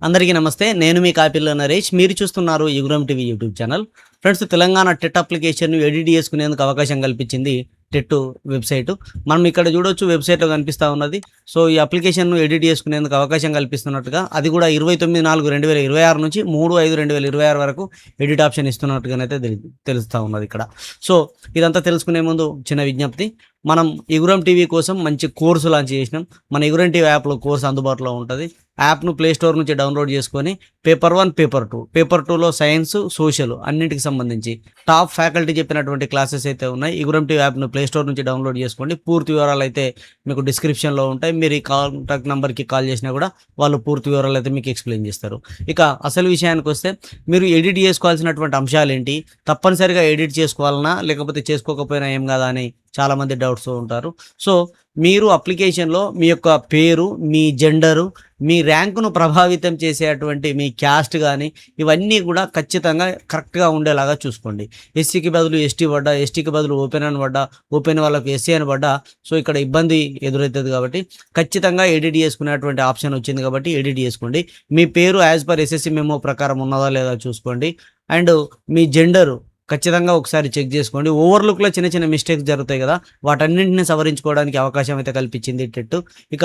అందరికీ నమస్తే. నేను మీ కాపిల్ల నరేష్. మీరు చూస్తున్నారు Yuguram TV YouTube channel. Friends, Telangana TET అప్లికేషన్‌ను ఎడిట్ చేసుకునేందుకు అవకాశం కల్పించింది టెట్ వెబ్‌సైటు. మనం ఇక్కడ చూడొచ్చు, వెబ్‌సైట్‌లో కనిపిస్తా ఉన్నది. సో, ఈ అప్లికేషన్‌ను ఎడిట్ చేసుకునేందుకు అవకాశం కల్పిస్తున్నట్టుగా, అది కూడా 29/4/2026 నుంచి 3/5/2026 వరకు ఎడిట్ ఆప్షన్ ఇస్తున్నట్టుగానైతే తెలుస్తా ఉన్నది ఇక్కడ. సో, ఇదంతా తెలుసుకునే ముందు చిన్న విజ్ఞప్తి. మనం యుగురం టీవీ కోసం మంచి కోర్సు లాంచ్ చేసినాం. మన యుగురం టీవీ యాప్‌లో కోర్స్ అందుబాటులో ఉంటది. యాప్‌ను ప్లే స్టోర్ నుంచి డౌన్‌లోడ్ చేసుకొని పేపర్ 1, పేపర్ 2లో సైన్స్, సోషల్ అన్నింటికి సంబంధించి టాప్ ఫ్యాకల్టీ చెప్పినటువంటి క్లాసెస్ అయితే ఉన్నాయి. యుగురం టీవీ యాప్‌ను ప్లే స్టోర్ నుంచి డౌన్‌లోడ్ చేసుకోండి. పూర్తి వివరాలైతే మీకు డిస్క్రిప్షన్‌లో ఉంటాయి. మీరు ఈ కాంటాక్ట్ నంబర్‌కి కాల్ చేసినా కూడా వాళ్ళు పూర్తి వివరాలైతే మీకు ఎక్స్‌ప్లెయిన్ చేస్తారు. ఇక అసలు విషయానికొస్తే, మీరు ఎడిట్ చేసుకోవాల్సినటువంటి అంశాలేంటి? తప్పనిసరిగా ఎడిట్ చేసుకోవాలనా? లేకపోతే చేసుకోకపోయినా ఏం కాదా అని చాలామంది డౌట్స్‌తో ఉంటారు. సో, మీరు అప్లికేషన్‌లో మీ యొక్క పేరు, మీ జెండరు, మీ ర్యాంకును ప్రభావితం చేసేటువంటి మీ క్యాస్ట్ గానీ, ఇవన్నీ కూడా ఖచ్చితంగా కరెక్ట్‌గా ఉండేలాగా చూసుకోండి. ఎస్సీకి బదులు ఎస్టీ పడ్డా, ఎస్టీకి బదులు ఓపెన్ అని పడ్డా, ఓపెన్ వాళ్ళకి ఎస్సీ అని పడ్డా, సో, ఇక్కడ ఇబ్బంది ఎదురైతది కాబట్టి ఖచ్చితంగా ఎడిట్ చేసుకునేటువంటి ఆప్షన్ వచ్చింది కాబట్టి ఎడిట్ చేసుకోండి. మీ పేరు యాజ్ పర్ ఎస్ఎస్‌సి మెమో ప్రకారం ఉన్నదా లేదా చూసుకోండి. అండ్ మీ జెండరు ఖచ్చితంగా ఒకసారి చెక్ చేసుకోండి. ఓవర్‌లుక్‌లో చిన్న చిన్న మిస్టేక్స్ జరుగుతాయి గదా! వాటన్నింటిని సవరించుకోవడానికి అవకాశం అయితే కల్పించింది టెట్. ఇక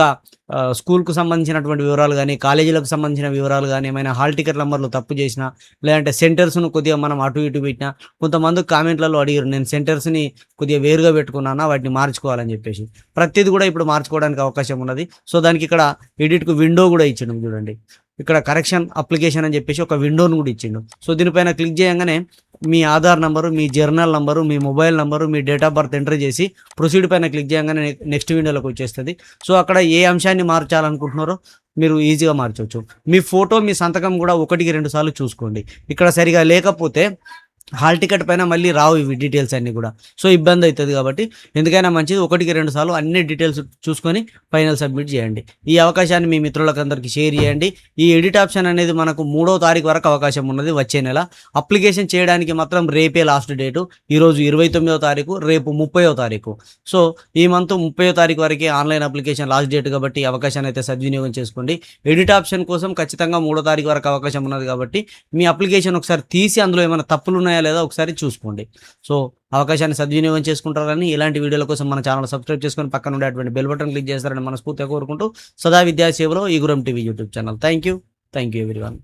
స్కూల్‌కు సంబంధించినటువంటి వివరాలు గానీ, కాలేజీలకు సంబంధించిన వివరాలు గానీ, ఏమైనా హాల్ టికెట్ నంబర్‌లు తప్పు చేసినా, లేదంటే సెంటర్స్‌ను కొద్దిగా మనం అటు ఇటు పెట్టినా, కొంతమంది కామెంట్‌లలో అడిగారు, నేను సెంటర్స్‌ని కొద్దిగా వేరుగా పెట్టుకున్నానా, వాటిని మార్చుకోవాలని చెప్పేసి. ప్రతిది కూడా ఇప్పుడు మార్చుకోవడానికి అవకాశం ఉన్నది. సో, దానికి ఇక్కడ ఎడిట్‌కు విండో గూడా ఇచ్చిండు చూడండి. ఇక్కడ కరెక్షన్ అప్లికేషన్ అని చెప్పేసి ఒక విండోను కూడా ఇచ్చిండు. సో, దీనిపైన క్లిక్ చేయంగానే మీ ఆధార్ నంబరు, మీ జర్నల్ నంబరు, మీ మొబైల్ నంబరు, మీ డేట్ ఆఫ్ బర్త్ ఎంటర్ చేసి ప్రొసీడ్ పైన క్లిక్ చేయంగానే నెక్స్ట్ విండోలోకి వచ్చేస్తది. సో, అక్కడ ఏ అంశాన్ని మార్చాలనుకుంటున్నారో మీరు ఈజీగా మార్చొచ్చు. మీ ఫోటో, మీ సంతకం కూడా 1కి 2 సార్లు చూసుకోండి. ఇక్కడ సరిగా లేకపోతే హాల్ టికెట్ పైన మళ్ళీ రావు ఇవి డీటెయిల్స్ అన్నీ కూడా. సో, ఇబ్బంది అయితది కాబట్టి ఎందుకైనా మంచిది 1కి 2 సార్లు అన్ని డీటెయిల్స్ చూసుకొని ఫైనల్ సబ్మిట్ చేయండి. ఈ అవకాశాన్ని మీ మిత్రులకందరికీ షేర్ చేయండి. ఈ ఎడిట్ ఆప్షన్ అనేది మనకు 3వ తారీఖు వరకు అవకాశం ఉన్నది, వచ్చే నెల. అప్లికేషన్ చేయడానికి మాత్రం రేపే లాస్ట్ డేటు. ఈరోజు 29వ తారీఖు, రేపు 30వ తారీఖు. సో, ఈ మంత్ 30వ తారీఖు వరకే ఆన్‌లైన్ అప్లికేషన్ లాస్ట్ డేట్ కాబట్టి ఈ అవకాశాన్ని అయితే సద్వినియోగం చేసుకోండి. ఎడిట్ ఆప్షన్ కోసం ఖచ్చితంగా 3వ తారీఖు వరకు అవకాశం ఉన్నది కాబట్టి మీ అప్లికేషన్ ఒకసారి తీసి అందులో ఏమైనా తప్పులున్నాయా లేదా ఒకసారి చూసుకోండి. సో, అవకాశాన్ని సద్వినియోగం చేసుకుంటారని, ఇలాంటి వీడియోల కోసం మన ఛానల్ సబ్స్క్రైబ్ చేసుకొని పక్కన ఉండేటువంటి బెల్ బటన్ క్లిక్ చేస్తారని మనస్ఫూర్తిగా కోరుకుంటూ, సదా విద్యా సేవలో Yuguram TV YouTube channel. Thank you everyone.